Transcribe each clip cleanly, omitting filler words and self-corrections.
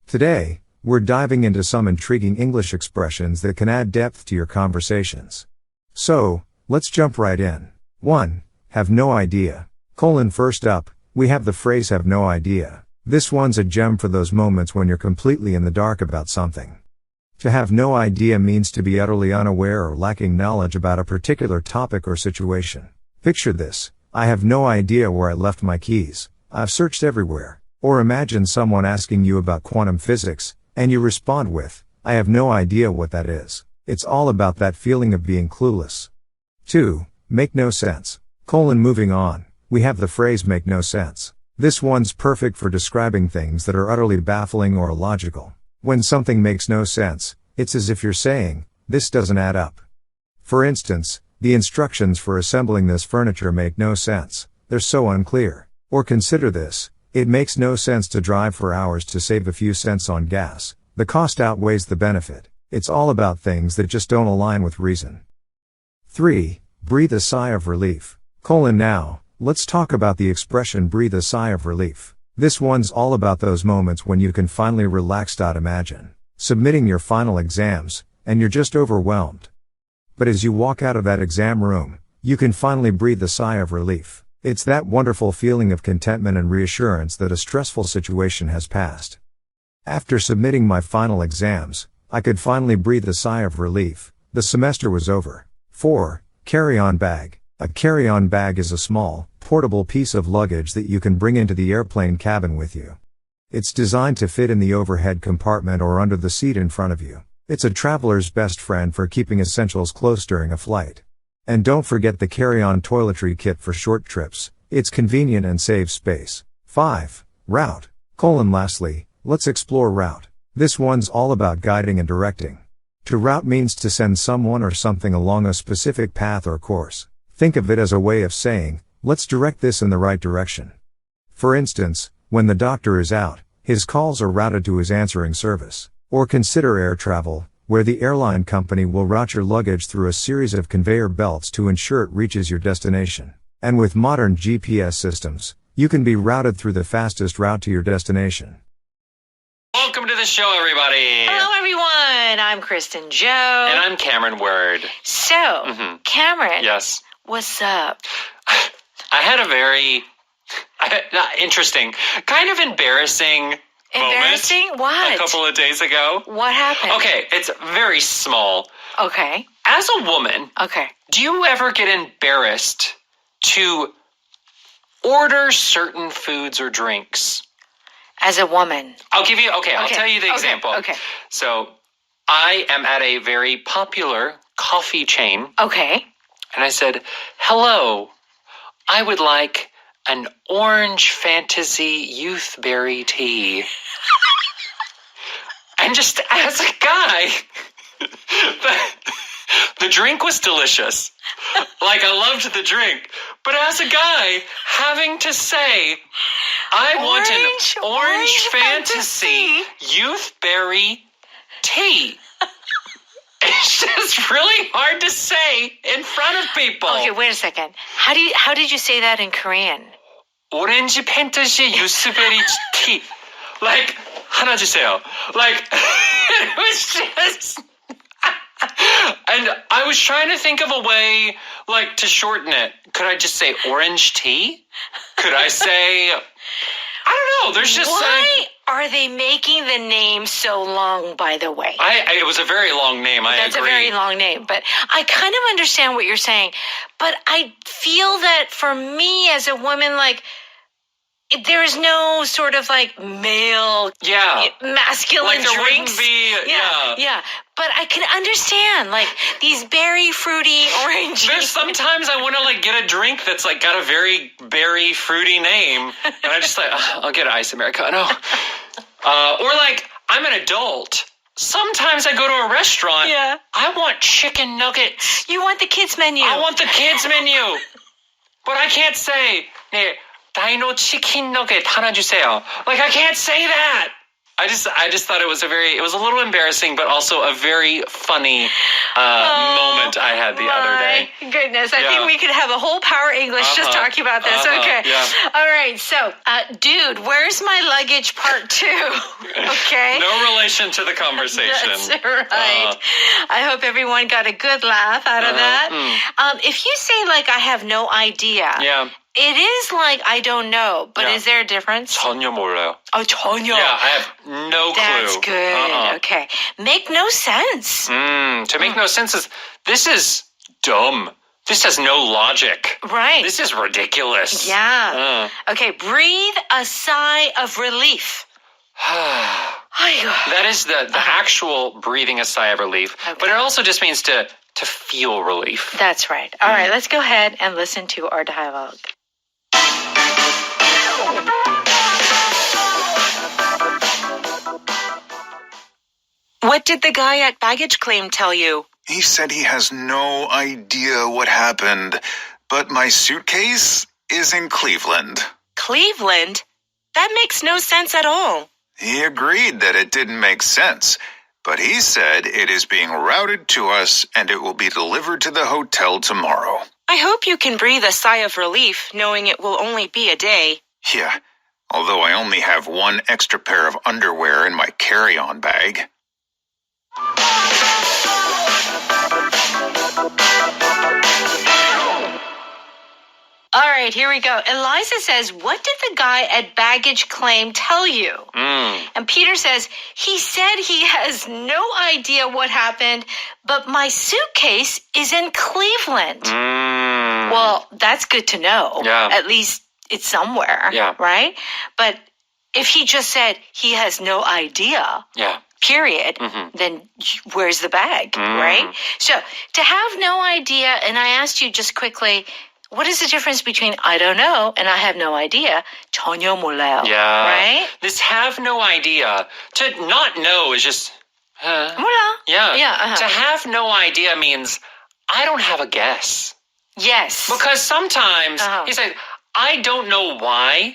Today, we're diving into some intriguing English expressions that can add depth to your conversations. So, let's jump right in. 1. Have no idea. First up, we have the phrase have no idea. This one's a gem for those moments when you're completely in the dark about something. To have no idea means to be utterly unaware or lacking knowledge about a particular topic or situation. Picture this: I have no idea where I left my keys. I've searched everywhere. Or imagine someone asking you about quantum physics, and you respond with, I have no idea what that is. It's all about that feeling of being clueless. 2. Make no sense. Moving on, we have the phrase make no sense. This one's perfect for describing things that are utterly baffling or illogical. When something makes no sense, it's as if you're saying, this doesn't add up. For instance, the instructions for assembling this furniture make no sense. They're so unclear. Or consider this: it makes no sense to drive for hours to save a few cents on gas. The cost outweighs the benefit. It's all about things that just don't align with reason. 3. Breathe a sigh of relief. Now, let's talk about the expression breathe a sigh of relief. This one's all about those moments when you can finally relax. Imagine submitting your final exams, and you're just overwhelmed. But as you walk out of that exam room, you can finally breathe a sigh of relief. It's that wonderful feeling of contentment and reassurance that a stressful situation has passed. After submitting my final exams, I could finally breathe a sigh of relief. The semester was over. 4. Carry-on bag. A carry-on bag is a small, portable piece of luggage that you can bring into the airplane cabin with you. It's designed to fit in the overhead compartment or under the seat in front of you. It's a traveler's best friend for keeping essentials close during a flight. And don't forget the carry-on toiletry kit for short trips. It's convenient and saves space. 5. Route. Lastly, let's explore route. This one's all about guiding and directing. To route means to send someone or something along a specific path or course. Think of it as a way of saying, let's direct this in the right direction. For instance, when the doctor is out, his calls are routed to his answering service. Or consider air travel, where the airline company will route your luggage through a series of conveyor belts to ensure it reaches your destination. And with modern GPS systems, you can be routed through the fastest route to your destination. Welcome to the show, everybody. Hello, everyone. I'm Kristen Joe. And I'm Cameron Word. So, Cameron. Yes. What's up? I had a very interesting, kind of embarrassing moment What? a couple of days ago. What happened? Okay, it's very small. Okay. As a woman, Okay. do you ever get embarrassed to order certain foods or drinks? As a woman. I'll tell you the example. Okay. So, I am at a very popular coffee chain. Okay. And I said, hello, I would like an orange fantasy youthberry tea. And just as a guy, the drink was delicious. Like, I loved the drink. But as a guy, having to say, I want an orange fantasy youthberry tea. It's just really hard to say in front of people. Okay, wait a second. How did you say that in Korean? 오렌지 팬터시 유스베리 티. Like, 하나 주세요. Like, it was just... And I was trying to think of a way, like, to shorten it. Could I just say orange tea? Could I say... I don't know. There's just... Why are they making the name so long, by the way? It was a very long name, I agree. That's a very long name, but I kind of understand what you're saying. But I feel that for me as a woman, like, there is no sort of like male, masculine like there drinks. Wouldn't be, yeah. But I can understand like these berry fruity orange. There's sometimes I want to like get a drink that's like got a very berry fruity name, and I just like I'll get an ice Americano. Or like I'm an adult. Sometimes I go to a restaurant. Yeah. I want chicken nuggets. You want the kids menu. I want the kids menu. But I can't say, 네, 다이노 치킨 너겟 하나 주세요. Like, I can't say that. I just thought it was a little embarrassing, but also a very funny moment I had the other day. My goodness. I think we could have a whole Power English just talking about this. Okay. Yeah. All right. So, dude, where's my luggage part 2? Okay. No relation to the conversation. That's right. I hope everyone got a good laugh out of that. If you say, like, I have no idea. Yeah. It is like, I don't know, but is there a difference? 전혀 몰라요. Oh, 전혀. Yeah, I have no clue. That's good. Okay. Make no sense. To make no sense this is dumb. This has no logic. Right. This is ridiculous. Yeah. Okay, breathe a sigh of relief. That is the actual breathing a sigh of relief. Okay. But it also just means to feel relief. That's right. All right, let's go ahead and listen to our dialogue. What did the guy at baggage claim tell you? He said he has no idea what happened, but my suitcase is in Cleveland. Cleveland? That makes no sense at all. He agreed that it didn't make sense, but he said it is being routed to us and it will be delivered to the hotel tomorrow. I hope you can breathe a sigh of relief knowing it will only be a day. Yeah, although I only have one extra pair of underwear in my carry-on bag. All right, here we go. Eliza says, what did the guy at baggage claim tell you? And Peter says, he said he has no idea what happened, but my suitcase is in Cleveland. Well, that's good to know. Yeah. At least it's somewhere. Yeah. Right? But if he just said he has no idea, period, then where's the bag, right? So to have no idea, and I asked you just quickly, what is the difference between I don't know and I have no idea? 전혀 몰라요. Yeah. Right? This have no idea. To not know is just... 몰라. Yeah. To have no idea means I don't have a guess. Yes. Because sometimes you say, I don't know why,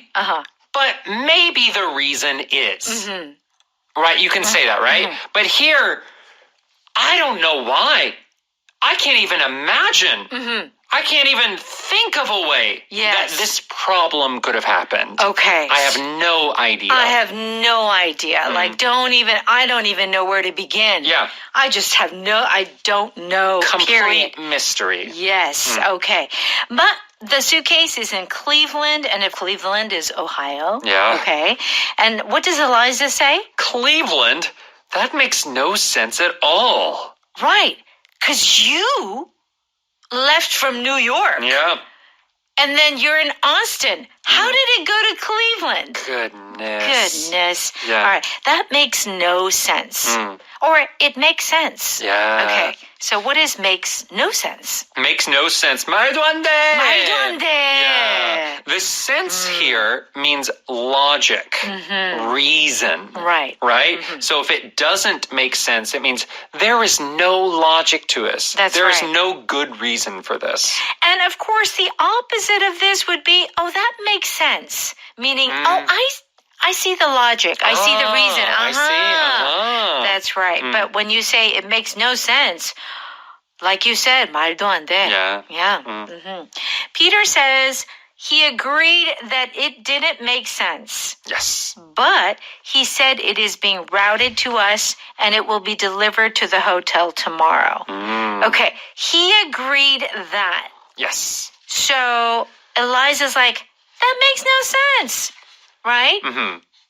but maybe the reason is. Right? You can say that, right? But here, I don't know why. I can't even imagine. I can't even think of a way that this problem could have happened. Okay. I have no idea. I have no idea. Like, I don't even know where to begin. Yeah. I just have I don't know, Complete period. mystery. Yes, okay. But the suitcase is in Cleveland, and if Cleveland is Ohio. Yeah. Okay. And what does Eliza say? Cleveland? That makes no sense at all. Right. Because you left from New York. Yeah. And then you're in Austin. How did it go to Cleveland? Goodness. Yeah. All right. That makes no sense. Or it makes sense. Yeah. Okay. So what is makes no sense? Makes no sense. 말도 안 돼. 말도 안 돼. Yeah. The sense here means logic, reason. Right. Right? So if it doesn't make sense, it means there is no logic to us. That's There is right. no good reason for this. And of course, the opposite of this would be, oh, that makes sense. Meaning, I see the logic. I see the reason. I see. That's right. But when you say it makes no sense, like you said, 말도 안 돼. Yeah. Peter says he agreed that it didn't make sense. Yes. But he said it is being routed to us and it will be delivered to the hotel tomorrow. Okay. He agreed that. Yes. So Eliza's like, that makes no sense. Right?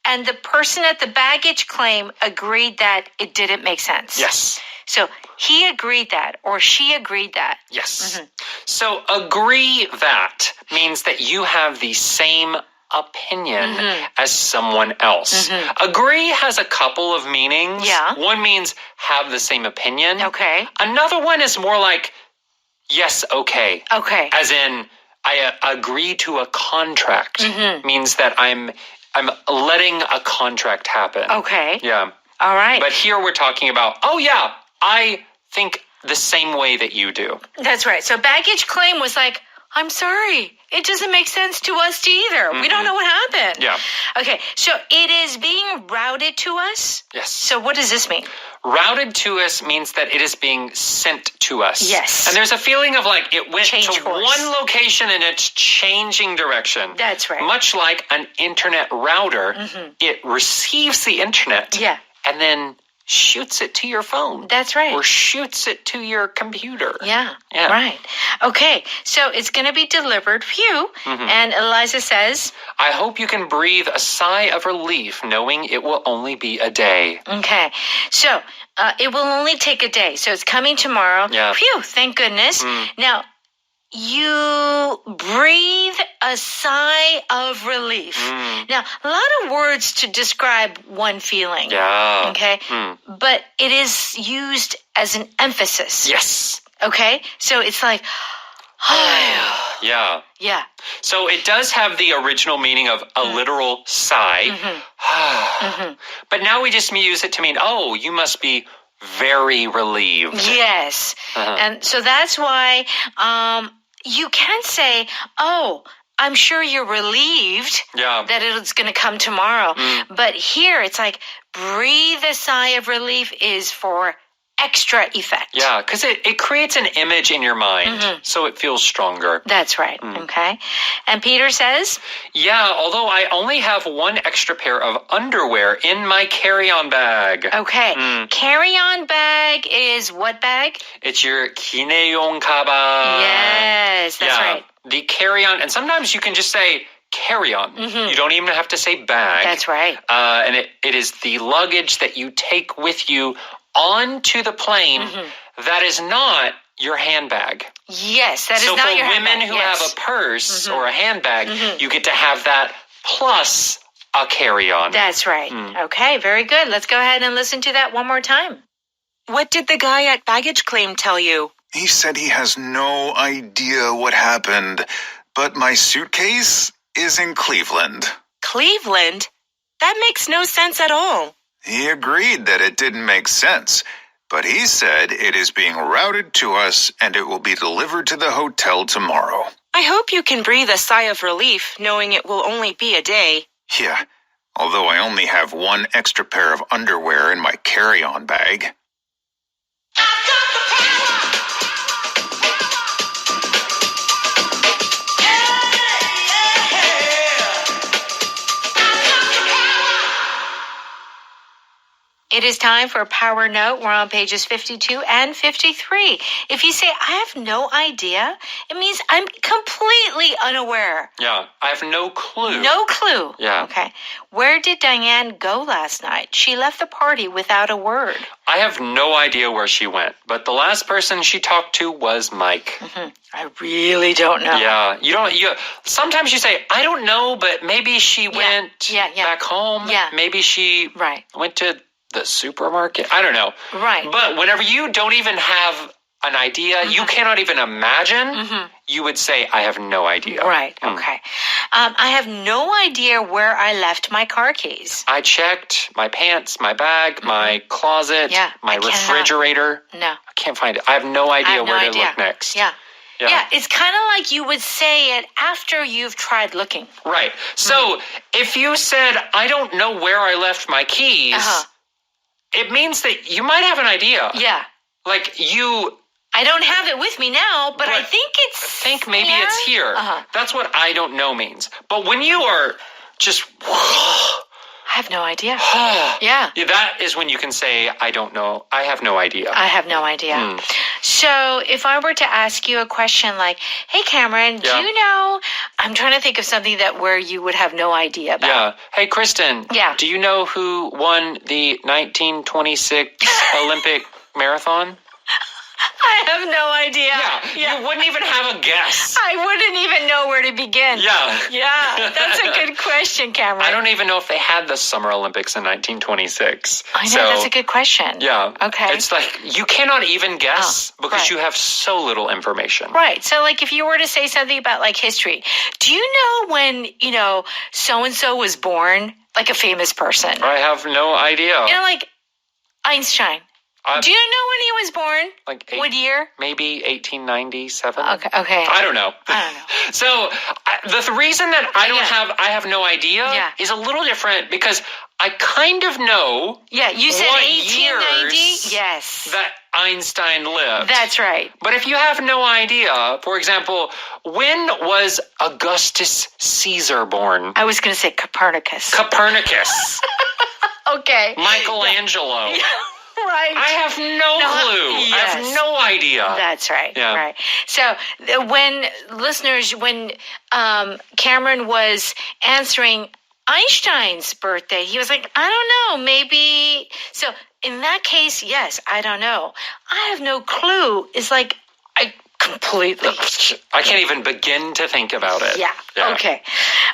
And the person at the baggage claim agreed that it didn't make sense. Yes. So he agreed that, or she agreed that. Yes. So agree that means that you have the same opinion as someone else. Agree has a couple of meanings. Yeah. One means have the same opinion. Okay. Another one is more like, yes, okay. Okay. As in, I agree to a contract. Means that I'm letting a contract happen. Okay. Yeah. All right. But here we're talking about, oh yeah, I think the same way that you do. That's right. So baggage claim was like, I'm sorry. it doesn't make sense to us either. We don't know what happened. Yeah. Okay, so it is being routed to us. Yes. So what does this mean? Routed to us means that it is being sent to us. Yes. And there's a feeling of like it went Change to course. one location and it's changing direction. That's right. Much like an internet router, it receives the internet Yeah. and then shoots it to your phone. That's right. Or shoots it to your computer. Yeah, Yeah. right. Okay, so it's going to be delivered. Phew. And Eliza says, I hope you can breathe a sigh of relief knowing it will only be a day. okay, so it will only take a day. So it's coming tomorrow. Yeah. Phew, thank goodness. Now, you breathe a sigh of relief. Now, a lot of words to describe one feeling. Yeah. Okay, but it is used as an emphasis. Yes. Okay, so it's like, Yeah. yeah. So it does have the original meaning of a literal sigh. But now we just use it to mean, oh, you must be very relieved. Yes. And so that's why you can say, oh, I'm sure you're relieved Yeah. that it's going to come tomorrow. But here it's like breathe a sigh of relief is for extra effect. Yeah, because it creates an image in your mind, so it feels stronger. That's right. Okay. And Peter says, Yeah, although I only have one extra pair of underwear in my carry-on bag. okay, carry-on bag is what bag? It's your 기내용 가방. Yes, that's yeah, right. The carry-on, and sometimes you can just say carry-on. You don't even have to say bag. That's right. And it is the luggage that you take with you onto the plane that is not your handbag. Yes, that is So not for your women handbag. who Yes. have a purse or a handbag, you get to have that plus a carry-on. That's right. Okay, very good. Let's go ahead and listen to that one more time. What did the guy at baggage claim tell you? He said he has no idea what happened, but my suitcase is in Cleveland. Cleveland? That makes no sense at all. He agreed that it didn't make sense, but he said it is being routed to us and it will be delivered to the hotel tomorrow. I hope you can breathe a sigh of relief knowing it will only be a day. Yeah, although I only have one extra pair of underwear in my carry-on bag. It is time for Power Note. We're on pages 52 and 53. If you say, I have no idea, it means I'm completely unaware. Yeah, I have no clue. No clue. Yeah. Okay. Where did Diane go last night? She left the party without a word. I have no idea where she went, but the last person she talked to was Mike. I really don't know. Yeah, sometimes you say, I don't know, but maybe she went back home. Yeah. Maybe she Right. went to the supermarket. I don't know. Right. But whenever you don't even have an idea, you cannot even imagine, you would say, I have no idea. Right. Okay. I have no idea where I left my car keys. I checked my pants, my bag, my closet, Yeah, my I cannot. refrigerator. No. I can't find it. I have no I idea have no where to idea. look next. Yeah. Yeah. Yeah, it's kind of like you would say it after you've tried looking. Right. So if you said, I don't know where I left my keys, it means that you might have an idea. Yeah. Like I don't have it with me now, but I But think it's think maybe it's here. That's what I don't know means. But when you are just, I have no idea. Yeah. that is when you can say, I don't know. I have no idea. I have no idea. So if I were to ask you a question like, hey, Cameron, do Yeah. you know, I'm trying to think of something where you would have no idea about. Yeah. Hey, Kristen. Yeah. Do you know who won the 1926 Olympic marathon? I have no idea. Yeah. You wouldn't even have a guess. I wouldn't even know where to begin. Yeah. Yeah, that's a good question, Cameron. I don't even know if they had the Summer Olympics in 1926. I know, that's a good question. Yeah. Okay. It's like you cannot even guess because right. you have so little information. Right. So, like, if you were to say something about, like, history, do you know when, so-and-so was born? Like a famous person. I have no idea. Like Einstein. Do you know when he was born? Like what year? Maybe 1897. Okay. I don't know. I don't know. So The reason that I have no idea is a little different because I kind of know you said what 1890? years Yes. that Einstein lived. That's right. But if you have no idea, for example, when was Augustus Caesar born? I was going to say Copernicus. Copernicus. Okay. Michelangelo. Yeah. Right. I have no clue. Yes. I have no idea. That's right. Yeah. Right. So when Cameron was answering Einstein's birthday, he was like, I don't know, maybe. So in that case, yes, I don't know. I have no clue. It's like, I can't even begin to think about it. Yeah. Okay.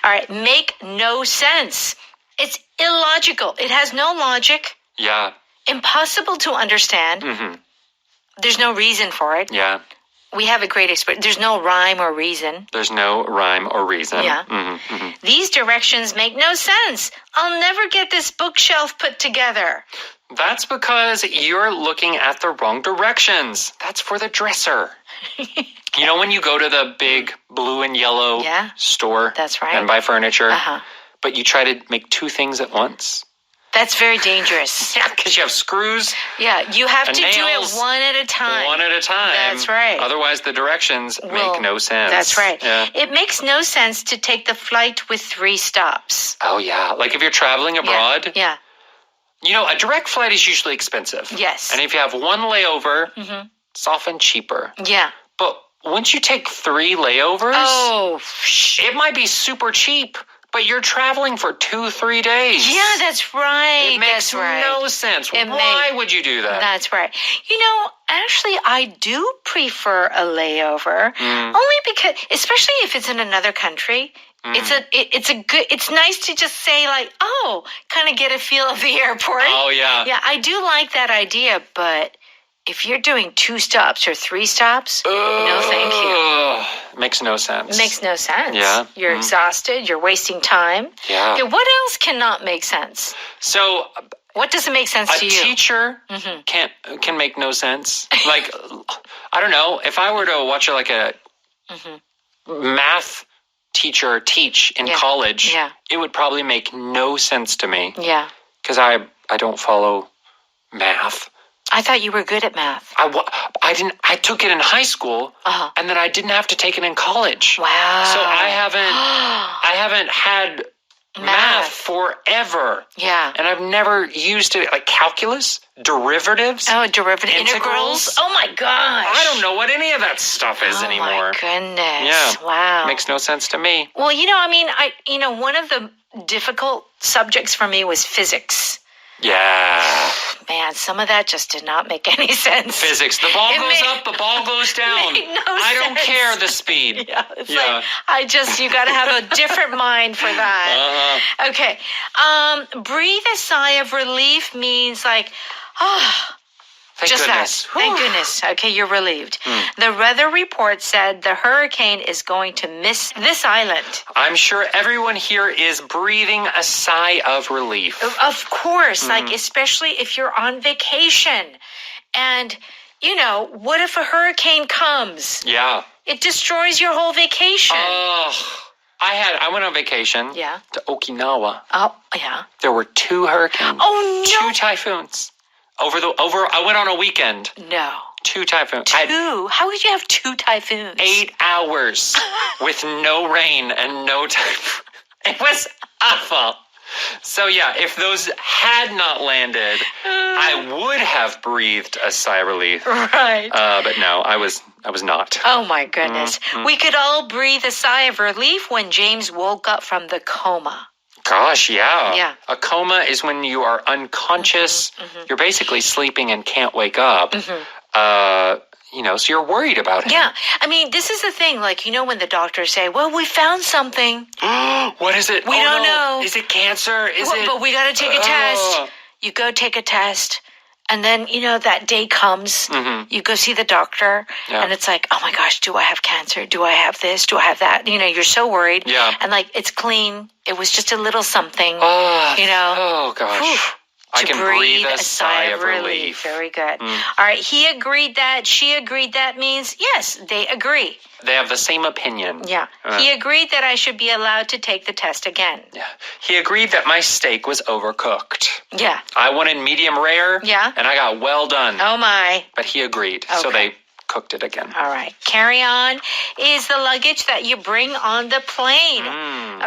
All right. Make no sense. It's illogical. It has no logic. Yeah. Impossible to understand. Mm-hmm. There's no reason for it. Yeah. We have a great experience. There's no rhyme or reason. There's no rhyme or reason. Yeah. Mm-hmm. Mm-hmm. These directions make no sense. I'll never get this bookshelf put together. That's because you're looking at the wrong directions. That's for the dresser. You know when you go to the big blue and yellow store That's right. and buy furniture, Uh-huh. but you try to make two things at once? That's very dangerous. Yeah, because you have screws. Yeah, you have to do nails, it one at a time. One at a time. That's right. Otherwise, the directions make no sense. That's right. Yeah. It makes no sense to take the flight with 3 stops. Oh, yeah. Like if you're traveling abroad, Yeah. you know, a direct flight is usually expensive. Yes. And if you have one layover, it's often cheaper. Yeah. But once you take 3 layovers, it might be super cheap. But you're traveling for 2-3 days. Yeah, that's right. It makes no sense. Why would you do that? That's right. You know, actually, I do prefer a layover, only because, especially if it's in another country. It's nice to just say like, oh, kind of get a feel of the airport. Oh, yeah. Yeah, I do like that idea, but if you're doing 2 stops or 3 stops, no thank you. Makes no sense. Makes no sense. Yeah. You're exhausted. You're wasting time. Yeah. Okay, what else cannot make sense? So What doesn't make sense to a you? teacher can make no sense. Like, I don't know. If I were to watch like a math teacher teach in college, it would probably make no sense to me. Yeah. Because I don't follow math. I thought you were good at math. I didn't. I took it in high school, and then I didn't have to take it in college. Wow. So I haven't had math forever. Yeah. And I've never used it like calculus, derivatives. Oh, derivative integrals. Oh my gosh. I don't know what any of that stuff is anymore. Oh my goodness. Yeah. Wow. Makes no sense to me. Well, you know, I mean, one of the difficult subjects for me was physics. Yeah. Man, some of that just did not make any sense. Physics. The ball goes up, the ball goes down. Made no I don't sense. care the speed. Yeah, it's like, you got to have a different mind for that. Okay. Breathe a sigh of relief means like, Thank just goodness. that. Thank goodness. Okay, you're relieved. The weather report said the hurricane is going to miss this island. I'm sure everyone here is breathing a sigh of relief. Of course, like especially if you're on vacation. And, what if a hurricane comes? Yeah. It destroys your whole vacation. I went on vacation to Okinawa. Oh, yeah. There were 2 hurricanes. Oh, no. 2 typhoons. I went on a weekend. No. 2 typhoons. 2? How could you have 2 typhoons? 8 hours with no rain and no typhoon. It was awful. So yeah, if those had not landed, I would have breathed a sigh of relief. Right. But no, I was not. Oh my goodness. We could all breathe a sigh of relief when James woke up from the coma. Gosh, yeah. Yeah. A coma is when you are unconscious. You're basically sleeping and can't wake up. So you're worried about him. Yeah. I mean, this is the thing. Like, when the doctors say, well, we found something. What is it? We don't know. Is it cancer? But we got to take a test. You go take a test. And then, that day comes. You go see the doctor. Yeah. And it's like, oh my gosh, do I have cancer? Do I have this? Do I have that? You're so worried. Yeah. And like, it's clean. It was just a little something. Oh gosh. Whew. I can breathe a sigh of relief. Very good. All right. He agreed that. She agreed that means yes, they agree. They have the same opinion. Yeah. He agreed that I should be allowed to take the test again. Yeah. He agreed that my steak was overcooked. Yeah. I wanted medium rare. Yeah. And I got well done. Oh, my. But he agreed. Okay. So they cooked it again. All right. Carry on is the luggage that you bring on the plane.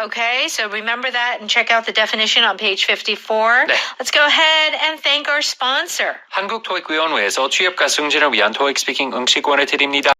Okay, so remember that and check out the definition on page 54. 네. Let's go ahead and thank our sponsor. 한국 토익위원회에서 취업과 승진을 위한 토익 스피킹 응시권을 드립니다.